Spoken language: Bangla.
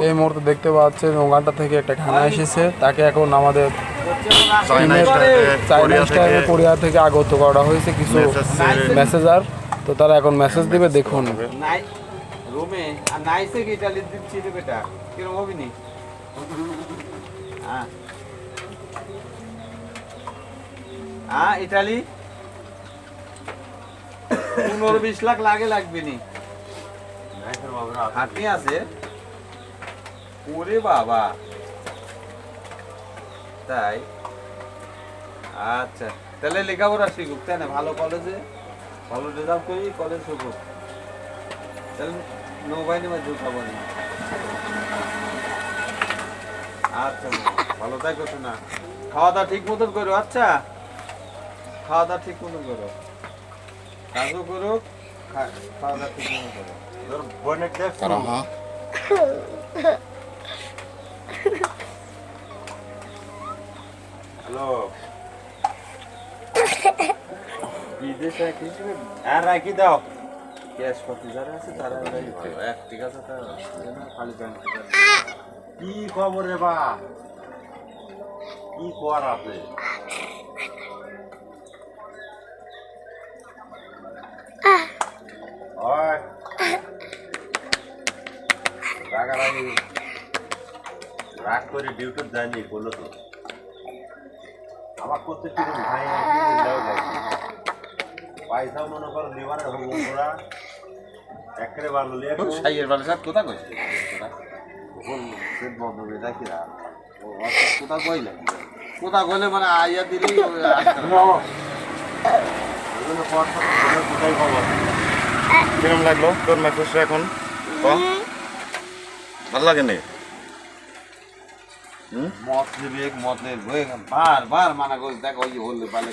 এই মুহূর্তে দেখতে পাচ্ছেন ওখানটা থেকে একটা খানা এসেছে, তাকে এখন আমাদের কোরিয়া থেকে আগত করা হয়েছে কিছু মেসেজার। তো তারা এখন মেসেজ দিবে, দেখুন। রুমে আর নাইসে কি ইটালি দিচ্ছি রে বেটা, কিরম হবি নি? হ্যাঁ ইটালি 15-20 লাখ লাগবে নি। হাঁটি আছে ওরে বাবা, তাই? আচ্ছা, তাহলে লেখাপড়া শিখুক, তাই না? ভালো কলেজে ভালো রেজাল্ট করি, কলেজ শিখুক, তাহলে নৌবাহিনী মধ্যে উঠাবো না। আচ্ছা ভালো থাকো না, খাওয়া দাওয়া ঠিক মতন করো। আচ্ছা খাওয়া দাওয়া ঠিক মতন করো, কাজও করো, খাওয়া দাওয়া ঠিক মতন করো। তোর বোনের দেখছো? হ্যালো, বিদেশে কিছু আর রাখি দাও, ক্যাশ পাতি যারা আছে তারা এক, ঠিক আছে? খালি ব্যাংক। কি খবর রে বা, কি কর আছে? রাগ করে ডিউটি যায়নি বললো তো, আমার করতে শুরু ভাই পয়সা মনে করো লিভারে হবো ওরা একেবারে ভালো লিয়ে সাইয়ের ভালো স্যার কোথা কইছে কোথা কইলে, কোথা কইলে মানে আইয়া দিলি কিরম লাগলো তোর মেসেজটা এখন? ভালো লাগে না? মদ নিবে, মদ নেই, বার বার মানা করছে, দেখো ওই হলে পালে